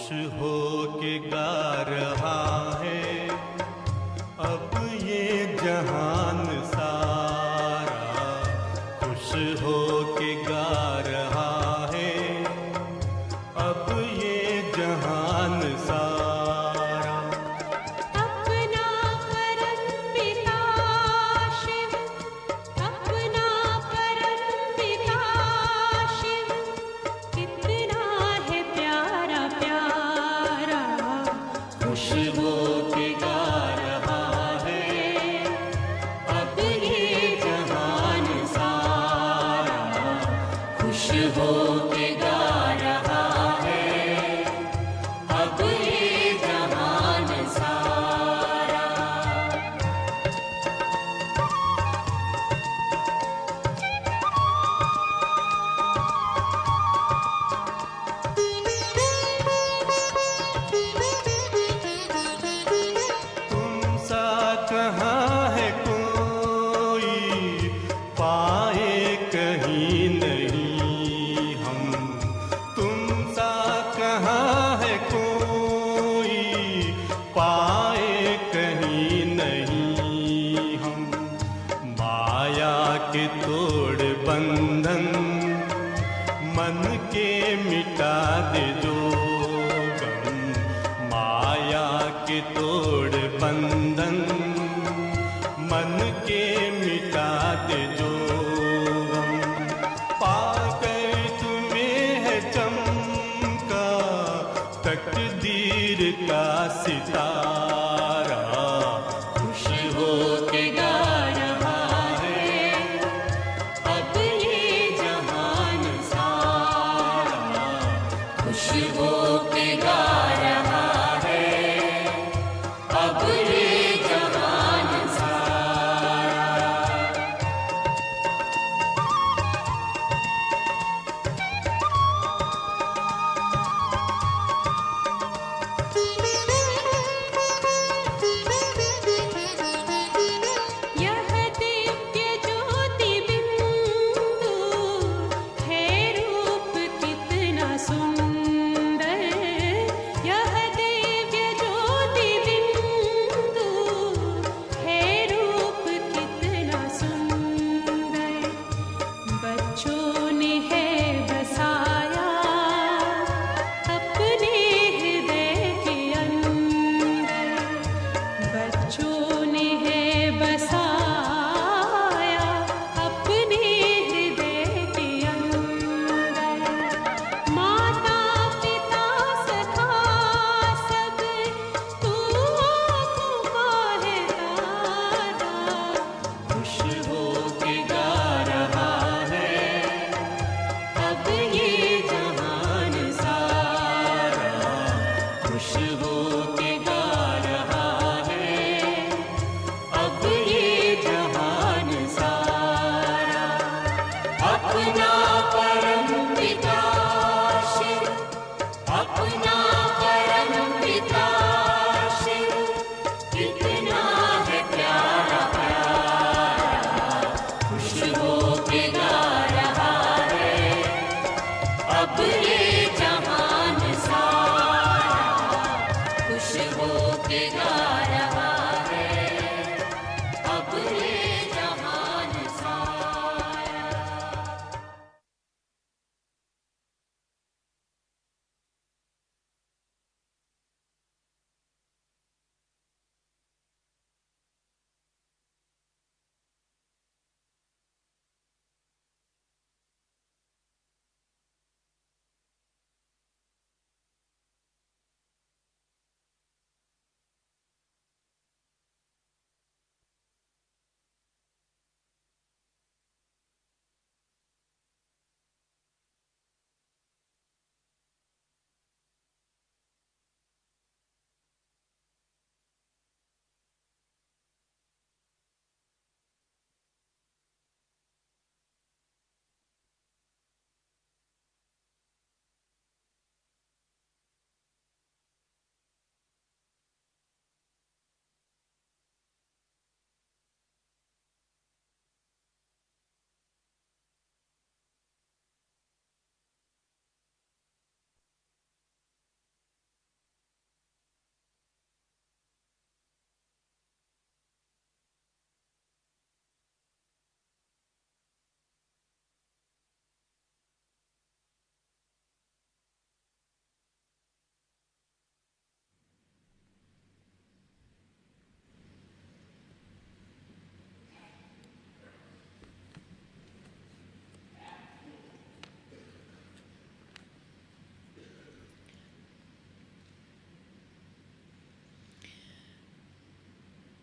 हो के गा रहा है अब ये जहान सारा, खुश हो के गा रहा है अब ये जहान सारा। अपना परम पिता शिव, अपना परम पिता शिव, कितना है प्यारा प्यारा, खुश हो के गा रहा है अब ये जहान सारा, खुश हो के गा रहा है अब ये जहान सारा। तुम सा कहाँ है कोई पाए कहीं नहीं हम, तुम सा कहाँ है कोई पाए कहीं नहीं हम। माया के तोड़ बंधन मन के मिटा दे जो गम, माया के तोड़ बंधन मन के मिटा दे जो गम। पाकर तुम्हें है चमका तकदीर का सितारा, खुश हो के गा रहा है अब ये जहान सारा, खुश हो के गा रहा है अब ये जहान सारा।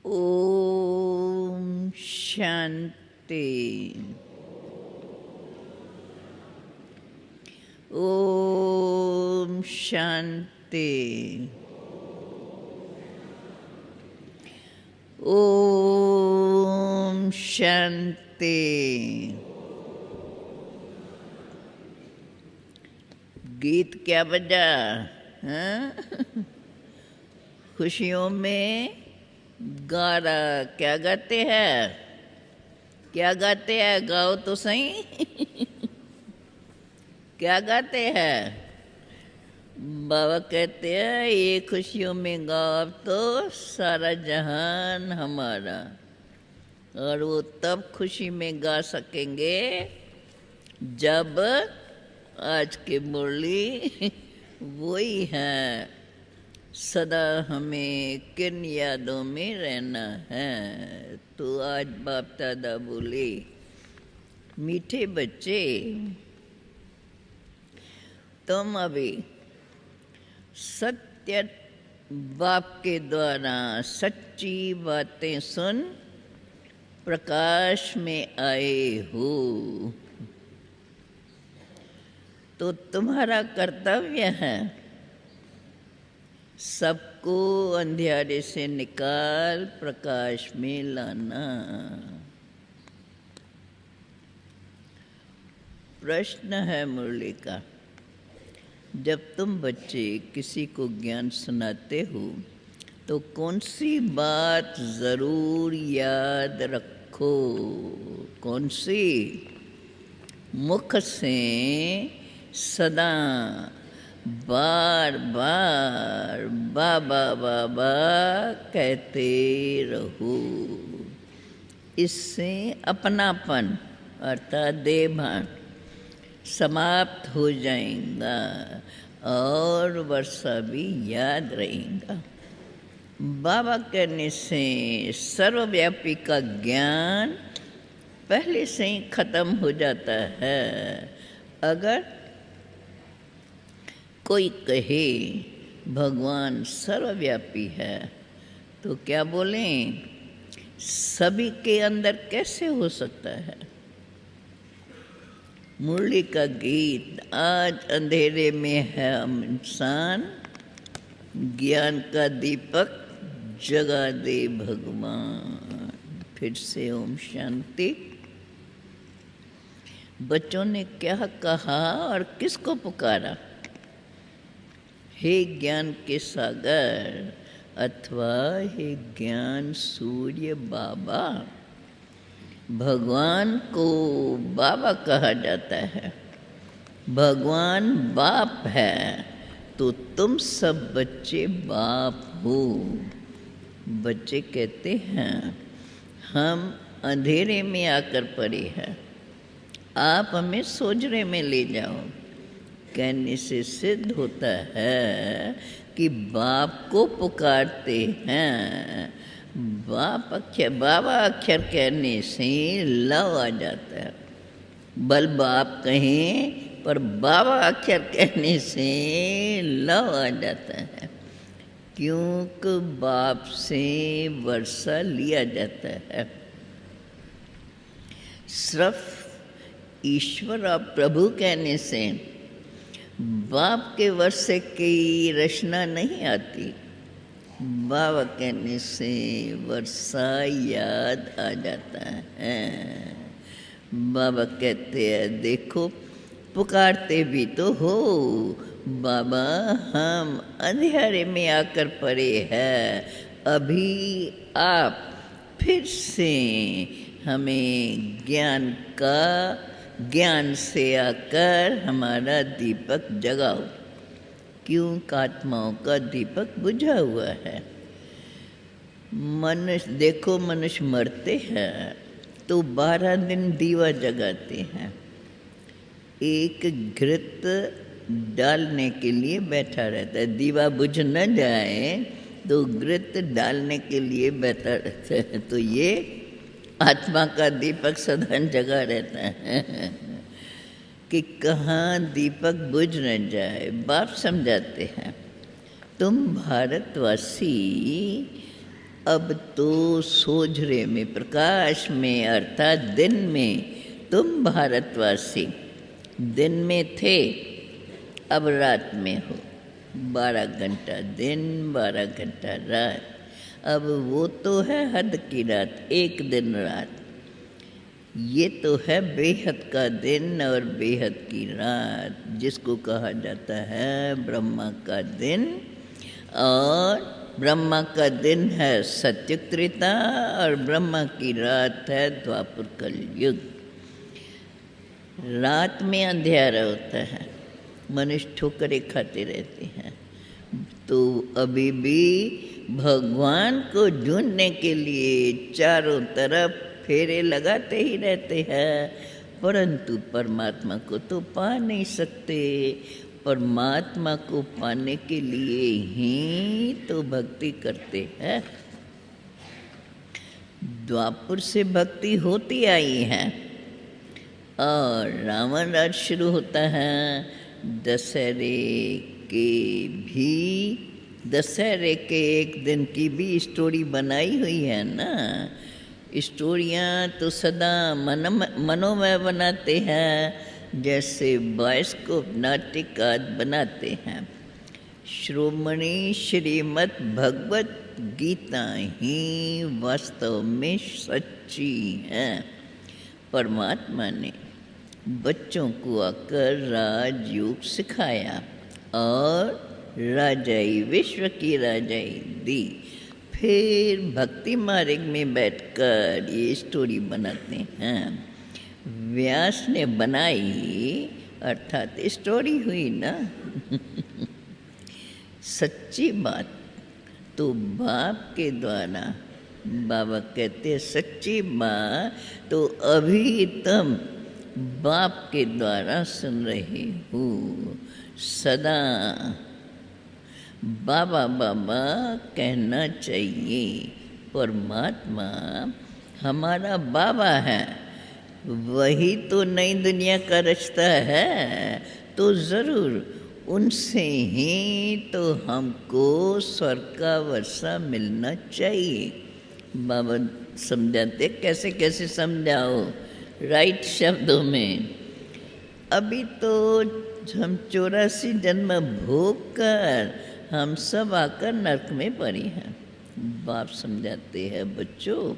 ओम शांति। ओम शांति। ओम शांति। गीत क्या बजा? हाँ? खुशियों में गा रहा। क्या गाते हैं? क्या गाते हैं? गाओ तो सही। क्या गाते हैं? बाबा कहते हैं ये खुशियों में गाओ तो सारा जहान हमारा। और वो तब खुशी में गा सकेंगे जब आज की मुरली वही है, सदा हमें किन यादों में रहना है। तो आज बाप दादा बोले, मीठे बच्चे तुम अभी सत्य बाप के द्वारा सच्ची बातें सुन प्रकाश में आए हो, तो तुम्हारा कर्तव्य है सबको अंधेरे से निकाल प्रकाश में लाना। प्रश्न है मुरली का, जब तुम बच्चे किसी को ज्ञान सुनाते हो तो कौन सी बात ज़रूर याद रखो? कौन सी? मुख से सदा बार बार बाबा बाबा कहते रहो। इससे अपनापन अर्थात देहभान समाप्त हो जाएगा और वर्षा भी याद रहेगा। बाबा कहने से सर्वव्यापी का ज्ञान पहले से ही खत्म हो जाता है। अगर कोई कहे भगवान सर्वव्यापी है तो क्या बोलें, सभी के अंदर कैसे हो सकता है? मुरली का गीत, आज अंधेरे में है हम इंसान, ज्ञान का दीपक जगा दे भगवान। फिर से ओम शांति। बच्चों ने क्या कहा और किसको पुकारा? हे ज्ञान के सागर अथवा हे ज्ञान सूर्य बाबा। भगवान को बाबा कहा जाता है। भगवान बाप है तो तुम सब बच्चे बाप हो। बच्चे कहते हैं हम अंधेरे में आकर पड़े हैं, आप हमें सोजरे में ले जाओ। कहने से सिद्ध होता है कि बाप को पुकारते हैं। बाप अक्षर, बाबा अक्षर कहने से लव आ जाता है। बल बाप कहें पर बाबा अक्षर कहने से लव आ जाता है, क्योंकि बाप से वर्षा लिया जाता है। सिर्फ ईश्वर और प्रभु कहने से बाप के वर्षे की रचना नहीं आती। बाबा कहने से वर्षा याद आ जाता है। बाबा कहते हैं देखो पुकारते भी तो हो, बाबा हम अंधेरे में आकर पड़े हैं, अभी आप फिर से हमें ज्ञान से आकर हमारा दीपक जगाओ। क्यों? आत्माओं का दीपक बुझा हुआ है। मनुष्य देखो, मनुष्य मरते हैं तो 12 दिन दीवा जगाते हैं। एक घृत डालने के लिए बैठा रहता है, दीवा बुझ न जाए तो घृत डालने के लिए बैठा रहता है। तो ये आत्मा का दीपक सदा जगा रहता है कि कहाँ दीपक बुझ न जाए। बाप समझाते हैं तुम भारतवासी अब तो सोझरे में, प्रकाश में, अर्थात दिन में तुम भारतवासी दिन में थे, अब रात में हो। 12 घंटा दिन, 12 घंटा रात। अब वो तो है हद की रात, एक दिन रात। ये तो है बेहद का दिन और बेहद की रात, जिसको कहा जाता है ब्रह्मा का दिन। और ब्रह्मा का दिन है सत्य त्रेता और ब्रह्मा की रात है द्वापर कलयुग। रात में अंधेरा होता है, मनुष्य ठोकरें खाते रहते हैं, तो अभी भी भगवान को ढूंढने के लिए चारों तरफ फेरे लगाते ही रहते हैं, परंतु परमात्मा को तो पा नहीं सकते। परमात्मा को पाने के लिए ही तो भक्ति करते हैं। द्वापर से भक्ति होती आई है और रावण राज शुरू होता है। दशहरे के एक दिन की भी स्टोरी बनाई हुई है ना। स्टोरियाँ तो सदा मनोमय बनाते हैं, जैसे बायोस्कोप नाटक आदि बनाते हैं। श्रोमणी श्रीमद् भगवत गीता ही वास्तव में सच्ची है। परमात्मा ने बच्चों को आकर राजयोग सिखाया और राजाई, विश्व की राजाई दी। फिर भक्ति मार्ग में बैठकर ये स्टोरी बनाते हैं। व्यास ने बनाई अर्थात स्टोरी हुई ना। सच्ची बात तो बाप के द्वारा, बाबा कहते हैं सच्ची बात तो अभी तुम बाप के द्वारा सुन रहे हो। सदा बाबा बाबा कहना चाहिए। परमात्मा हमारा बाबा है, वही तो नई दुनिया का रचता है, तो ज़रूर उनसे ही तो हमको स्वर्ग का वर्षा मिलना चाहिए। बाबा समझाते, कैसे कैसे समझाओ, राइट शब्दों में। अभी तो हम 84 जन्म भोग कर हम सब आकर नरक में पड़े हैं। बाप समझाते हैं, बच्चों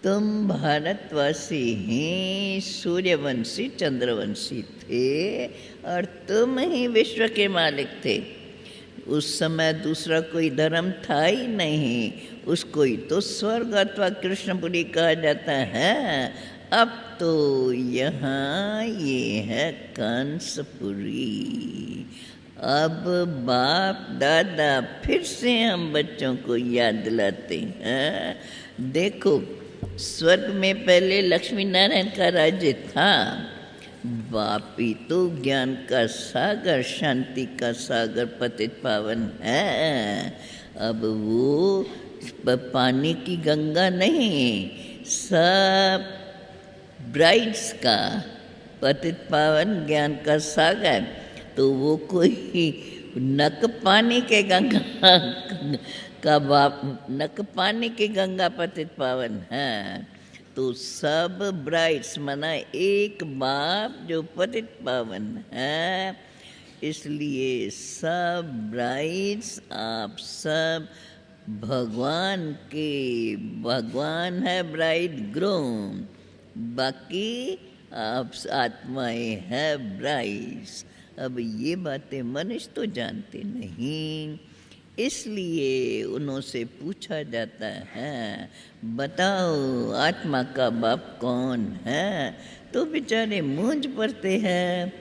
तुम भारतवासी ही सूर्यवंशी चंद्रवंशी थे और तुम ही विश्व के मालिक थे। उस समय दूसरा कोई धर्म था ही नहीं, उसको ही तो स्वर्ग अथवा कृष्णपुरी कहा जाता है। अब तो यहाँ ये है कंसपुरी। अब बाप दादा फिर से हम बच्चों को याद दिलाते हैं। देखो, स्वर्ग में पहले लक्ष्मी नारायण का राज्य था। बाप ही तो ज्ञान का सागर, शांति का सागर, पतित पावन है। अब वो पानी की गंगा नहीं, सब ब्राइड्स का पतित पावन ज्ञान का सागर। तो वो कोई नक पानी के गंगा का बाप, नक पानी के गंगा पतित पावन है। तो सब ब्राइड्स मना एक बाप जो पतित पावन है। इसलिए सब ब्राइड्स आप सब भगवान के, भगवान है ब्राइड ग्रूम, बाकी आप आत्माएं हैं ब्राइड्स। अब ये बातें मनुष्य तो जानते नहीं, इसलिए उनसे पूछा जाता है, बताओ आत्मा का बाप कौन है? तो बेचारे मूंझ पड़ते हैं,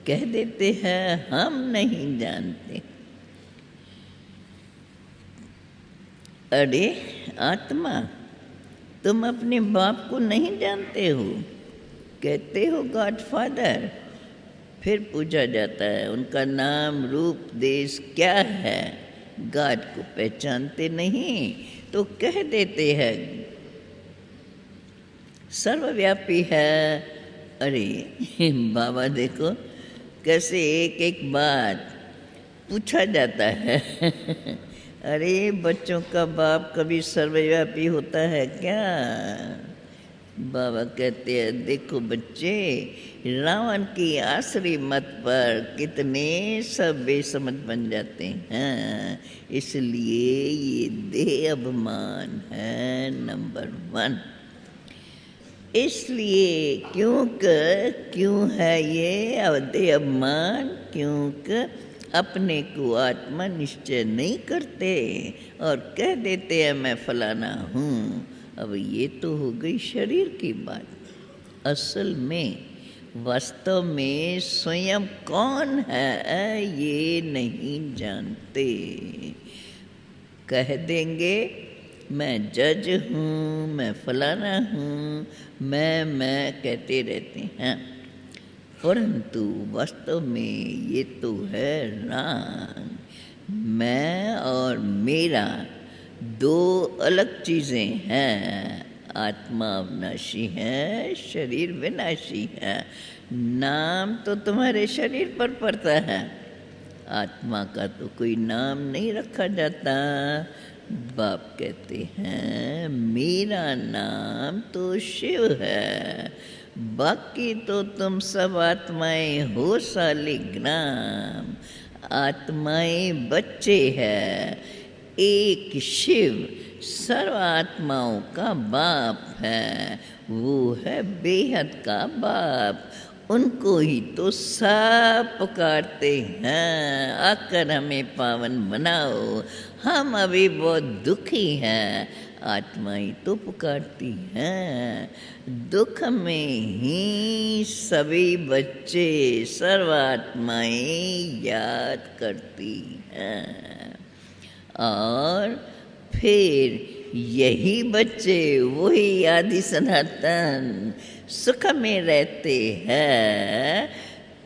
कह देते हैं हम नहीं जानते। अरे आत्मा, तुम अपने बाप को नहीं जानते हो, कहते हो गॉड फादर। फिर पूछा जाता है उनका नाम, रूप, देश क्या है? गॉड को पहचानते नहीं तो कह देते हैं सर्वव्यापी है। अरे बाबा देखो कैसे एक एक बात पूछा जाता है। अरे बच्चों का बाप कभी सर्वव्यापी होता है क्या? बाबा कहते हैं देखो बच्चे, रावण की आसरी मत पर कितने सब बेसमझ बन जाते हैं। इसलिए ये देह अभिमान है नंबर 1। इसलिए क्यों है ये देह अभिमान? क्योंकि अपने को आत्मा निश्चय नहीं करते और कह देते हैं मैं फलाना हूँ। अब ये तो हो गई शरीर की बात। असल में वास्तव में स्वयं कौन है ये नहीं जानते। कह देंगे मैं जज हूँ, मैं फलाना हूँ, मैं कहते रहते हैं, परंतु वास्तव में ये तो है राग। मैं और मेरा दो अलग चीज़ें हैं। आत्मा अविनाशी है, शरीर विनाशी है। नाम तो तुम्हारे शरीर पर पड़ता है, आत्मा का तो कोई नाम नहीं रखा जाता। बाप कहते हैं मेरा नाम तो शिव है, बाकी तो तुम सब आत्माएं हो सालिग्राम। आत्माएं बच्चे हैं, एक शिव सर्व आत्माओं का बाप है, वो है बेहद का बाप। उनको ही तो सब पुकारते हैं आकर हमें पावन बनाओ। हम अभी बहुत दुखी हैं, आत्माएं तो पुकारती हैं। दुख में ही सभी बच्चे सर्व आत्माएं याद करती हैं और फिर यही बच्चे वही आदि सनातन सुख में रहते हैं।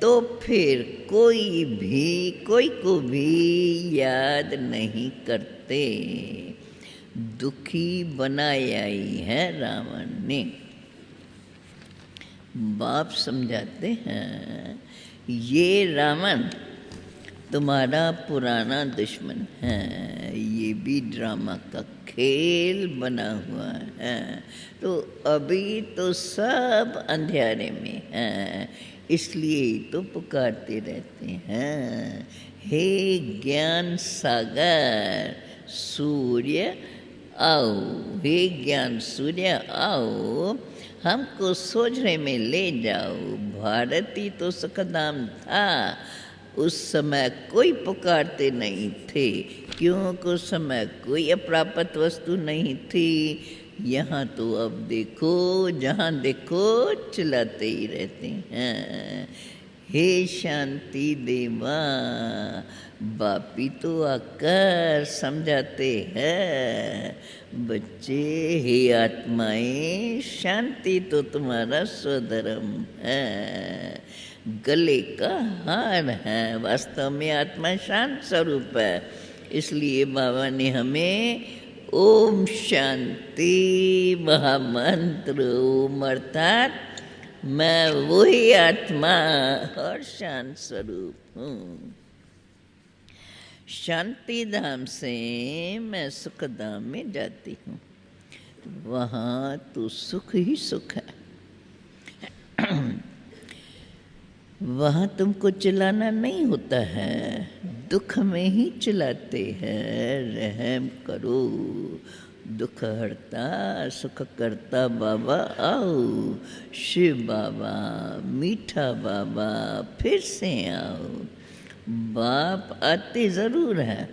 तो फिर कोई को भी याद नहीं करते। दुखी बनाया ही है रावण ने। बाप समझाते हैं ये रावण तुम्हारा पुराना दुश्मन है, ये भी ड्रामा का खेल बना हुआ है। तो अभी तो सब अंधेरे में हैं, इसलिए तो पुकारते रहते हैं हे ज्ञान सागर सूर्य आओ, हे ज्ञान सूर्य आओ, हमको सोझरे में ले जाओ। भारती तो सुखधाम था, उस समय कोई पुकारते नहीं थे, क्योंकि उस समय कोई अप्राप्त वस्तु नहीं थी। यहाँ तो अब देखो, जहाँ देखो चिल्लाते ही रहते हैं हे शांति देवा। बापी तो आकर समझाते हैं बच्चे, हे आत्माएं, शांति तो तुम्हारा स्वधर्म है, गले का हार है। वास्तव में आत्मा शांत स्वरूप है। इसलिए बाबा ने हमें ओम शांति महामंत्र, ओम अर्थात मैं वही आत्मा और शांत स्वरूप हूँ। शांति धाम से मैं सुख धाम में जाती हूँ, वहाँ तो सुख ही सुख है। वहाँ तुमको चिल्लाना नहीं होता है, दुख में ही चिल्लाते हैं रहम करो, दुख हरता सुख करता बाबा आओ। शिव बाबा मीठा बाबा फिर से आओ। बाप आते ज़रूर हैं,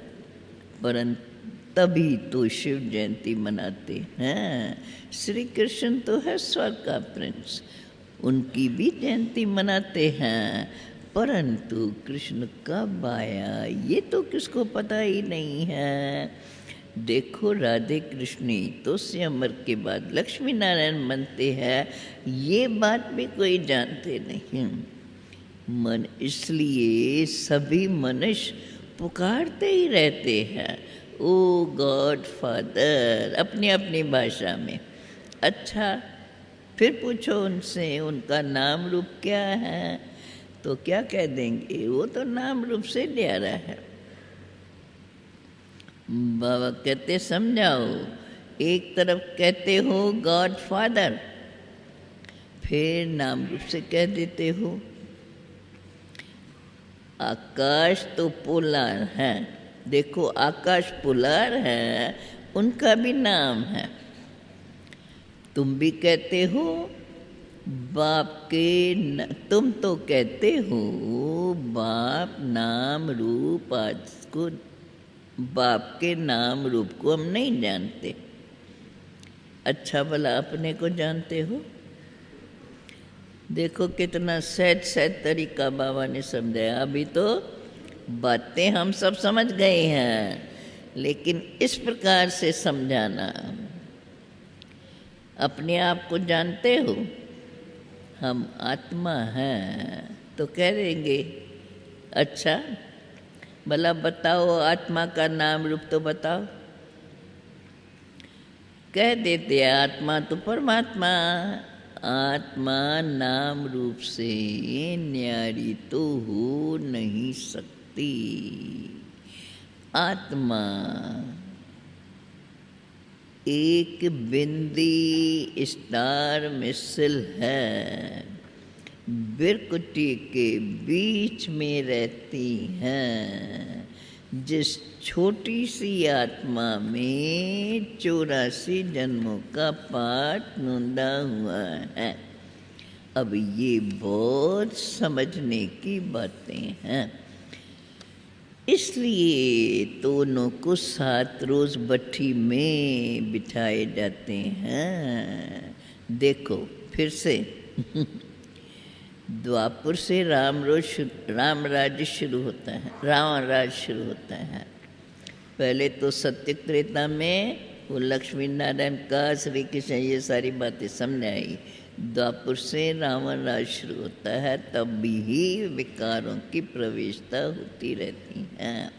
परंतु तभी तो शिव जयंती मनाते हैं। श्री कृष्ण तो है स्वर्ग का प्रिंस, उनकी भी जयंती मनाते हैं, परंतु कृष्ण कब आया ये तो किसको पता ही नहीं है। देखो राधे कृष्ण तो स्वयंवर के बाद लक्ष्मी नारायण बनते हैं, ये बात भी कोई जानते नहीं। मन इसलिए सभी मनुष्य पुकारते ही रहते हैं ओ गॉड फादर अपनी अपनी भाषा में। अच्छा, फिर पूछो उनसे उनका नाम रूप क्या है, तो क्या कह देंगे, वो तो नाम रूप से न्यारा है। बाबा कहते समझाओ, एक तरफ कहते हो गॉड फादर, फिर नाम रूप से कह देते हो। आकाश तो पोलार है, देखो आकाश पोलार है, उनका भी नाम है। तुम भी कहते हो बाप के तुम तो कहते हो बाप नाम रूप, आज को बाप के नाम रूप को हम नहीं जानते। अच्छा भला अपने को जानते हो। देखो कितना सहज सहज तरीका बाबा ने समझाया। अभी तो बातें हम सब समझ गए हैं, लेकिन इस प्रकार से समझाना। अपने आप को जानते हो, हम आत्मा हैं, तो कह देंगे अच्छा भला बताओ आत्मा का नाम रूप तो बताओ। कह देते आत्मा तो परमात्मा, आत्मा नाम रूप से न्यारी तो हो नहीं सकती। आत्मा एक बिंदी स्टार मिसल है, बिरकुटी के बीच में रहती हैं। जिस छोटी सी आत्मा में 84 जन्मों का पाठ नोंदा हुआ है। अब ये बहुत समझने की बातें हैं, इसलिए दोनों को 7 रोज भट्ठी में बिठाए जाते हैं। देखो फिर से द्वापर से राम राज्य शुरू होता है, रावण राज शुरू होता है। पहले तो सत्य त्रेता में वो लक्ष्मी नारायण का श्री कृष्ण ये सारी बातें समझाई। द्वापर से रावण राज शुरू होता है, तब भी विकारों की प्रवेशता होती रहती है।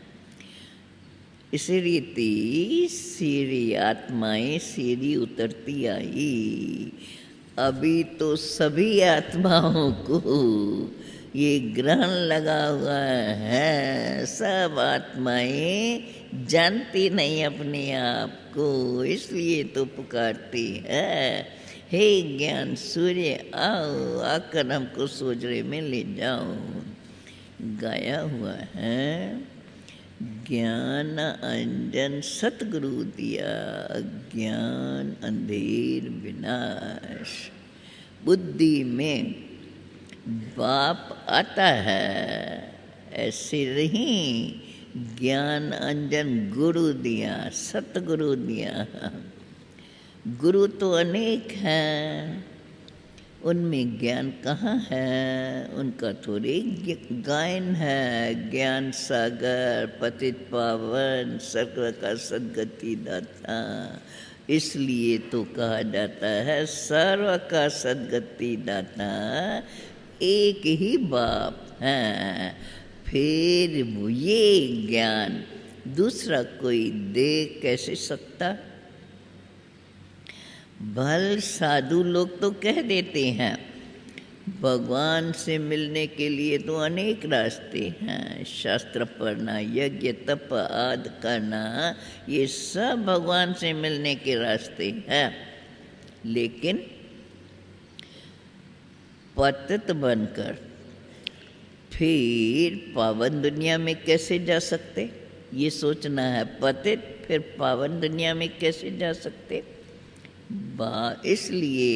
इसी रीति सीढ़ी आत्माएं सीढ़ी उतरती आई। अभी तो सभी आत्माओं को ये ग्रहण लगा हुआ है, सब आत्माएं जानती नहीं अपने आप को, इसलिए तो पुकारती है हे ज्ञान सूर्य आओ, आकर हमको सोजरे में ले जाओ। गाया हुआ है ज्ञान अंजन सतगुरु दिया, ज्ञान अंधेर विनाश। बुद्धि में बाप आता है, ऐसे नहीं ज्ञान अंजन गुरु दिया, सतगुरु दिया। गुरु तो अनेक हैं, उनमें ज्ञान कहाँ है, उनका थोड़ी गायन है। ज्ञान सागर पतित पावन सर्व का सद्गति दाता, इसलिए तो कहा जाता है सर्व का सद्गति दाता एक ही बाप है। फिर ये ज्ञान दूसरा कोई दे कैसे सकता। भल साधु लोग तो कह देते हैं भगवान से मिलने के लिए तो अनेक रास्ते हैं, शास्त्र पढ़ना, यज्ञ तप आदि करना, ये सब भगवान से मिलने के रास्ते हैं। लेकिन पतित बनकर फिर पावन दुनिया में कैसे जा सकते, ये सोचना है। पतित फिर पावन दुनिया में कैसे जा सकते। इसलिए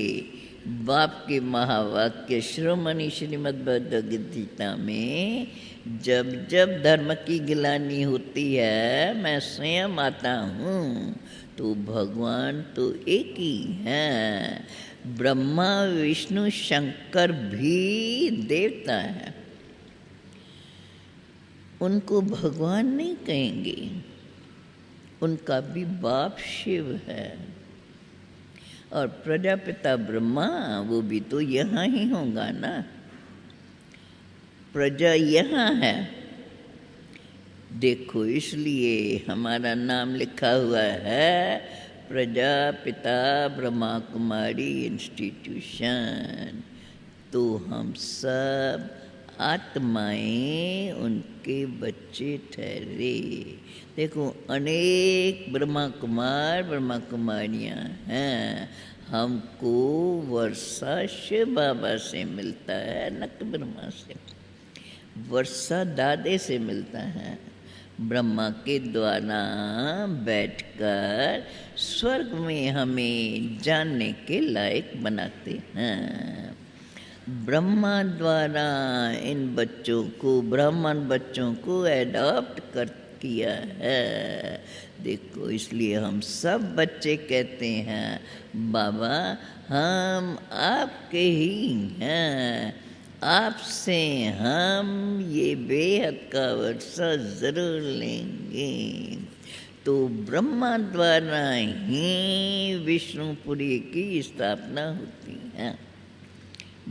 बाप के महावाक्य श्रोमणि श्रीमद् भगवद गीता में जब जब धर्म की गिलानी होती है मैं स्वयं आता हूँ, तो भगवान तो एक ही हैं। ब्रह्मा विष्णु शंकर भी देवता है, उनको भगवान नहीं कहेंगे, उनका भी बाप शिव है। और प्रजापिता ब्रह्मा वो भी तो यहाँ ही होगा ना, प्रजा यहाँ है। देखो इसलिए हमारा नाम लिखा हुआ है प्रजापिता ब्रह्मा कुमारी इंस्टीट्यूशन। तो हम सब आत्माएं उनके बच्चे ठहरे। देखो अनेक ब्रह्मा कुमार ब्रह्मा कुमारियाँ हैं। हमको वर्षा शिव बाबा से मिलता है, नक ब्रह्मा से। वर्षा दादे से मिलता है। ब्रह्मा के द्वारा बैठकर स्वर्ग में हमें जानने के लायक बनाते हैं। ब्रह्मा द्वारा इन बच्चों को, ब्राह्मण बच्चों को एडॉप्ट किया है। देखो इसलिए हम सब बच्चे कहते हैं बाबा हम आपके ही हैं, आपसे हम ये बेहद का वर्षा जरूर लेंगे। तो ब्रह्मा द्वारा ही विष्णुपुरी की स्थापना होती है।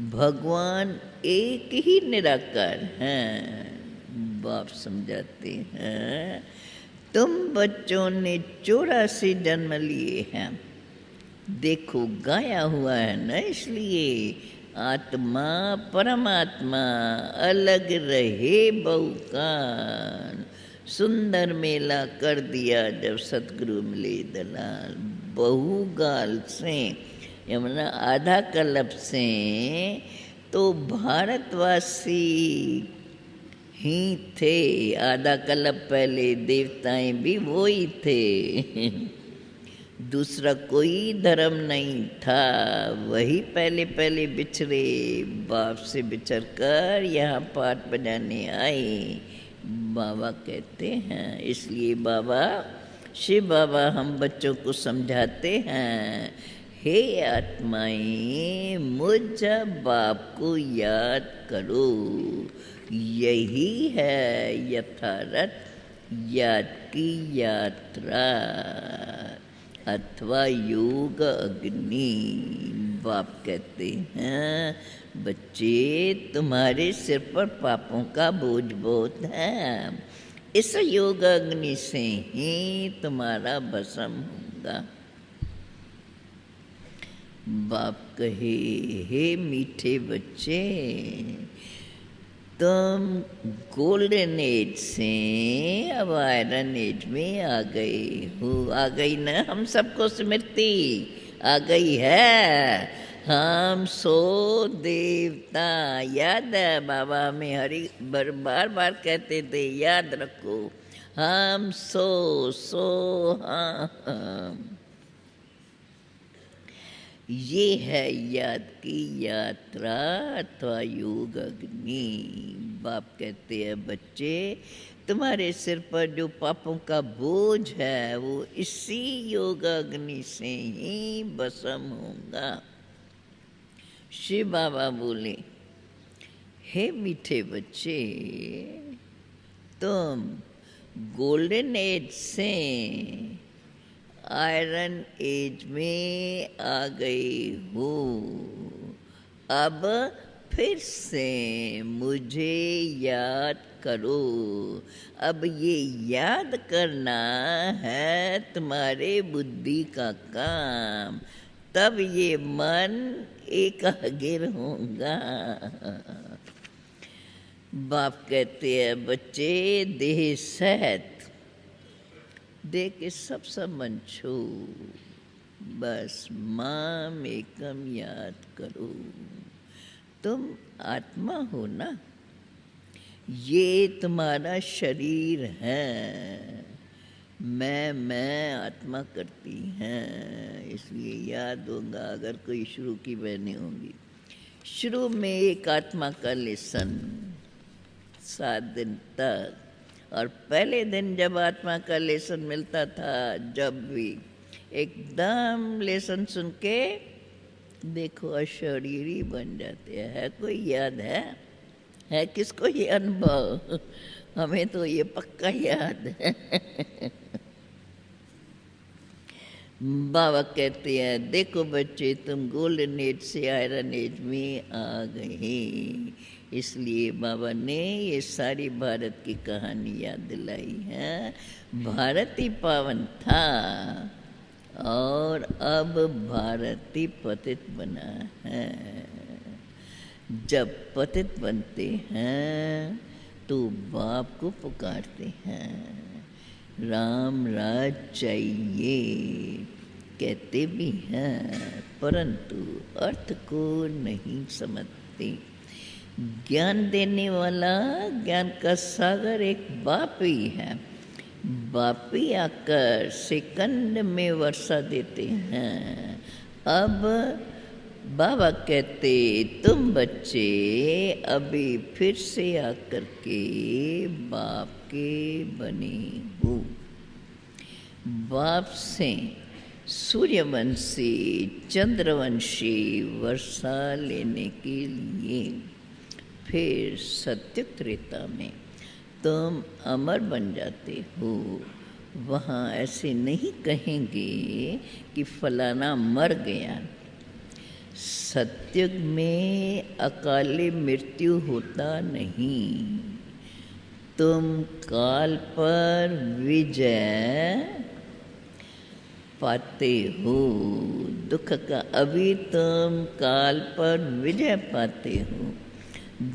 भगवान एक ही निराकार हैं। बाप समझाते हैं तुम बच्चों ने 84 जन्म लिए हैं। देखो गाया हुआ है ना, इसलिए आत्मा परमात्मा अलग रहे बहुकाल। सुंदर मेला कर दिया जब सतगुरु मिले दलाल। बहुगाल से यमुना आधा कल्प से तो भारतवासी ही थे। आधा कल्प पहले देवताएं भी वो ही थे। दूसरा कोई धर्म नहीं था। वही पहले पहले बिछड़े, बाप से बिछड़ कर यहाँ पाठ बजाने आए। बाबा कहते हैं, इसलिए बाबा शिव बाबा हम बच्चों को समझाते हैं, हे आत्माएं मुझ बाप को याद करो। यही है यथार्थ याद की यात्रा अथवा योग अग्नि। बाप कहते हैं बच्चे तुम्हारे सिर पर पापों का बोझ बहुत है। इस योग अग्नि से ही तुम्हारा भस्म होगा। बाप कहे हे मीठे बच्चे तुम गोल्डन एज से अब आयरन एज में आ गए हो। आ गई ना, हम सबको स्मृति आ गई है। हम सो देवता याद है, बाबा हमें हरि बार बार कहते थे याद रखो। हम सो हम। ये है याद की यात्रा अथवा योग अग्नि। बाप कहते हैं बच्चे तुम्हारे सिर पर जो पापों का बोझ है वो इसी योग अग्नि से ही भस्म होगा। शिव बाबा बोले हे मीठे बच्चे तुम गोल्डन एज से आयरन एज में आ गए हो। अब फिर से मुझे याद करो। अब ये याद करना है तुम्हारे बुद्धि का काम, तब ये मन एकाग्र होगा। बाप कहते हैं बच्चे देह सहत दे के सब मन छो, बस माम एकम याद करो। तुम आत्मा हो ना, ये तुम्हारा शरीर है। मैं आत्मा करती हैं, इसलिए याद होगा अगर कोई शुरू की बहनें होंगी। शुरू में एक आत्मा का लेसन 7 दिन तक, और पहले दिन जब आत्मा का लेसन मिलता था, जब भी एकदम लेसन सुन के देखो अशरीरी बन जाते हैं। कोई याद है किसको ये अनुभव? हमें तो ये पक्का याद है। बाबा कहते हैं देखो बच्चे तुम गोल्डन एज से आयरन एज में आ गए। इसलिए बाबा ने ये सारी भारत की कहानी याद दिलाई है। भारत ही पावन था और अब भारत ही पतित बना है। जब पतित बनते हैं तो बाप को पुकारते हैं, राम राज चाहिए कहते भी हैं, परंतु अर्थ को नहीं समझते। ज्ञान देने वाला, ज्ञान का सागर एक बाप ही है। बाप ही आकर सेकंड में वर्षा देते हैं। अब बाबा कहते, तुम बच्चे अभी फिर से आकर के बाप के बने हो। बाप से सूर्यवंशी, चंद्रवंशी वर्षा लेने के लिए फिर सत्य त्रेता में तुम अमर बन जाते हो। वहाँ ऐसे नहीं कहेंगे कि फलाना मर गया। सत्युग में अकाले मृत्यु होता नहीं। तुम काल पर विजय पाते हो। दुख का अभी तुम काल पर विजय पाते हो।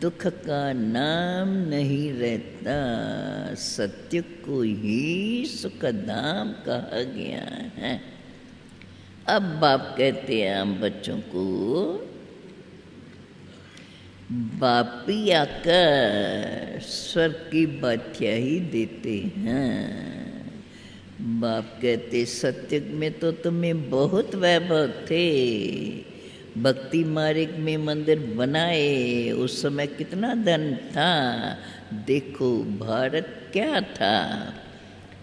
दुख का नाम नहीं रहता। सत्य को ही सुखधाम कहा गया है। अब बाप कहते हैं हम बच्चों को, बाप ही आकर स्वर्ग की बादशाही देते हैं। बाप कहते, सत्युग में तो तुम्हें बहुत वैभव थे। भक्ति मार्ग में मंदिर बनाए, उस समय कितना धन था। देखो भारत क्या था।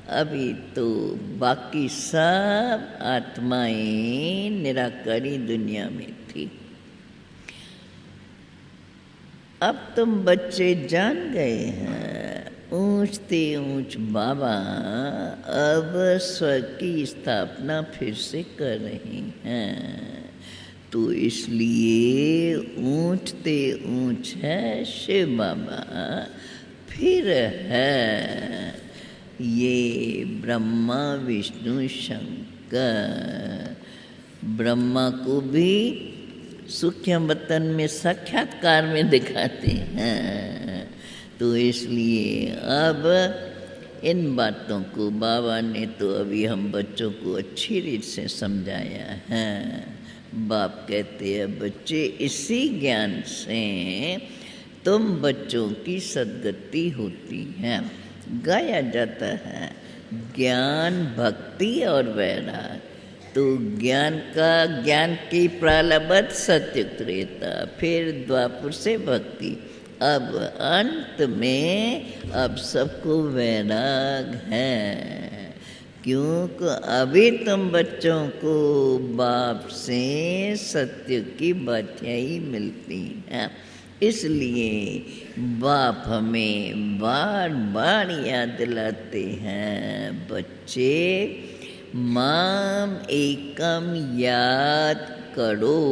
अभी तो बाकी सब आत्माएं निराकारी दुनिया में थी। अब तुम बच्चे जान गए हैं, ऊंचते ऊंच बाबा अब स्वर्ग की स्थापना फिर से कर रहे हैं। तो इसलिए ऊंचते ऊंच है शिव बाबा, फिर है ये ब्रह्मा विष्णु शंकर। ब्रह्मा को भी सूक्ष्म वतन में साक्षात्कार में दिखाते हैं। तो इसलिए अब इन बातों को बाबा ने तो अभी हम बच्चों को अच्छी रीत से समझाया है। बाप कहते हैं, बच्चे इसी ज्ञान से तुम बच्चों की सद्गति होती है। गाया जाता है ज्ञान, भक्ति और वैराग। तो ज्ञान की प्रारब्ध सत्य त्रेता, फिर द्वापर से भक्ति, अब अंत में अब सबको वैराग है। क्योंकि अभी तुम बच्चों को बाप से सत्य की बादशाही मिलती है। इसलिए बाप हमें बार बार याद दिलाते हैं, बच्चे माम एकम याद करो।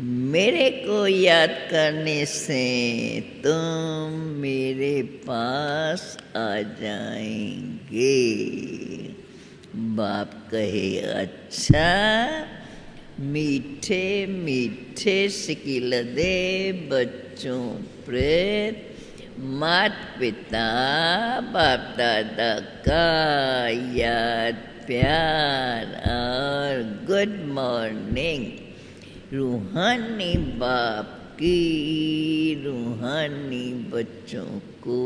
मेरे को याद करने से तुम मेरे पास आ जाएंगे। बाप कहे, अच्छा। मीठे मीठे सिकिल दे बच्चों प्रेत, मात पिता बाप दादा का याद प्यार और गुड मॉर्निंग। रूहानी बाप की रूहानी बच्चों को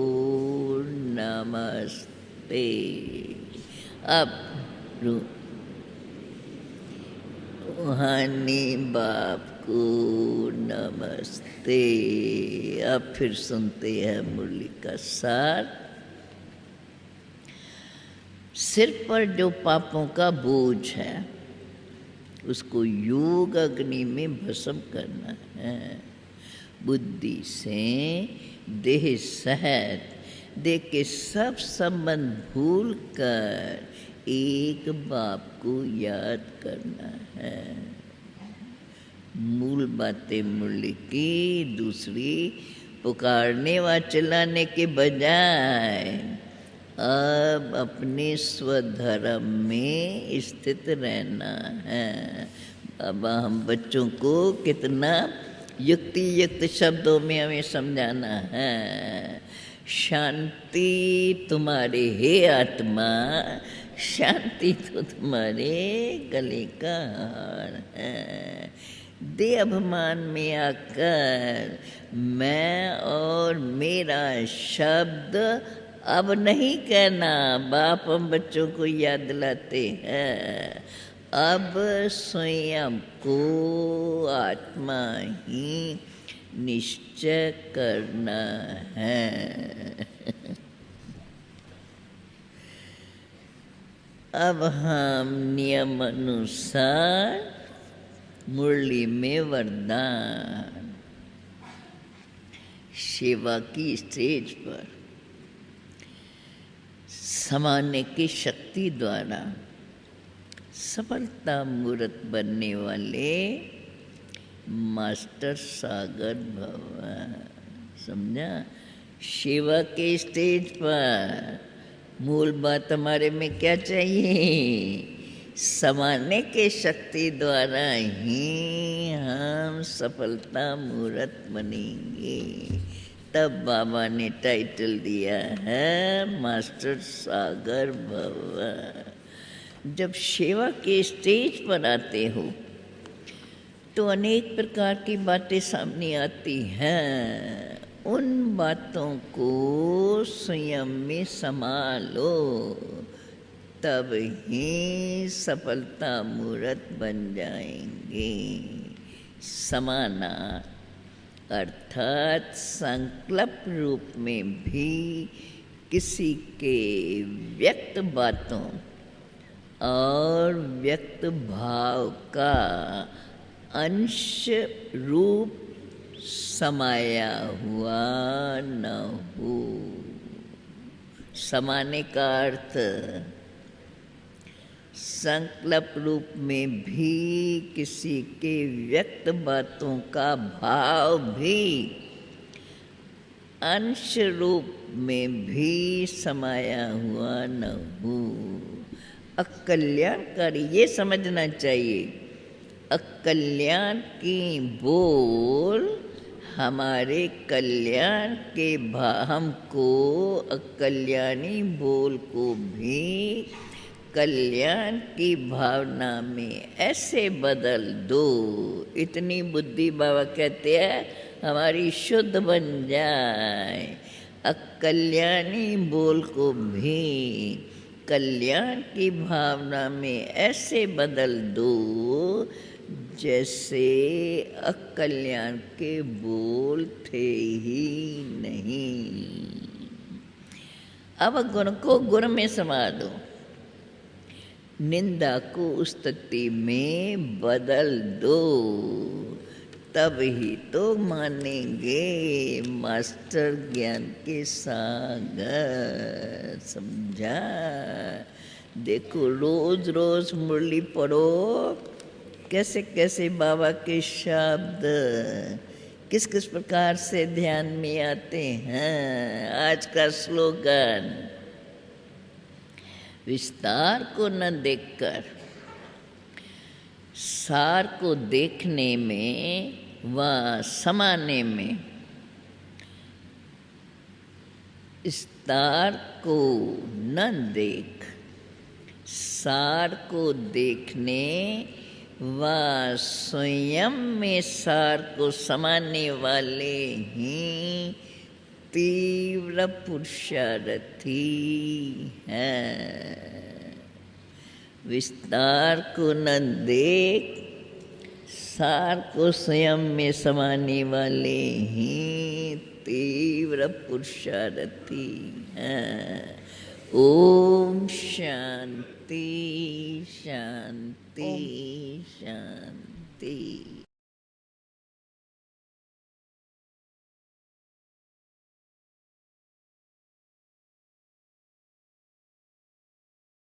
नमस्ते। अब रूहानी बाप को नमस्ते। अब फिर सुनते हैं मुरली का सार। सिर पर जो पापों का बोझ है उसको योग अग्नि में भस्म करना है। बुद्धि से देह सहित देह के सब संबंध भूल कर एक बाप को याद करना है। मूल बातें मुरली की दूसरी, पुकारने व चिल्लाने के बजाय अब अपने स्वधर्म में स्थित रहना है। अब हम बच्चों को कितना युक्ति युक्त शब्दों में हमें समझाना है। शांति तुम्हारे हे आत्मा, शांति तो तुम्हारे गले का हार है। दे अभिमान में आकर मैं और मेरा शब्द अब नहीं कहना। बाप हम बच्चों को याद दिलाते हैं, अब स्वयं को आत्मा ही निश्चय करना है। अब हम नियम अनुसार मुरली में वरदान सेवा की स्टेज पर समाने की शक्ति द्वारा सफलता मूर्त बनने वाले मास्टर सागर भवन। समझा? सेवा के स्टेज पर मूल बात हमारे में क्या चाहिए? समाने के शक्ति द्वारा ही हम सफलता मूर्त बनेंगे। तब बाबा ने टाइटल दिया है मास्टर सागर भवन। जब सेवा के स्टेज पर आते हो तो अनेक प्रकार की बातें सामने आती हैं। उन बातों को स्वयं में संभालो, तब ही सफलता मूर्त बन जाएंगे। समाना अर्थात संकल्प रूप में भी किसी के व्यक्त बातों और व्यक्त भाव का अंश रूप समाया हुआ न हो। समाने का अर्थ संकल्प रूप में भी किसी के व्यक्त बातों का भाव भी अंश रूप में भी समाया हुआ न हो। अकल्याणकारी ये समझना चाहिए, अकल्याण की बोल हमारे कल्याण के हमको अकल्याणी बोल को भी कल्याण की भावना में ऐसे बदल दो, इतनी बुद्धि बाबा कहते हैं हमारी शुद्ध बन जाए। अकल्याणी बोल को भी कल्याण की भावना में ऐसे बदल दो जैसे अकल्याण के बोल थे ही नहीं। अब गुण को गुण में समा दो, निंदा को स्तुति में बदल दो, तब ही तो मानेंगे मास्टर ज्ञान के सागर। समझा? देखो रोज रोज मुरली पढ़ो, कैसे कैसे बाबा के शब्द किस किस प्रकार से ध्यान में आते हैं। आज का स्लोगन, विस्तार को न देखकर सार को देखने में व समाने में, विस्तार को न देख सार को देखने व स्वयं में सार को समाने वाले ही तीव्र पुरुषार्थी हैं। विस्तार को न देख सार को स्वयं में समाने वाले ही तीव्र पुरुषार्थी हैं। ओम शांति शांति शांति।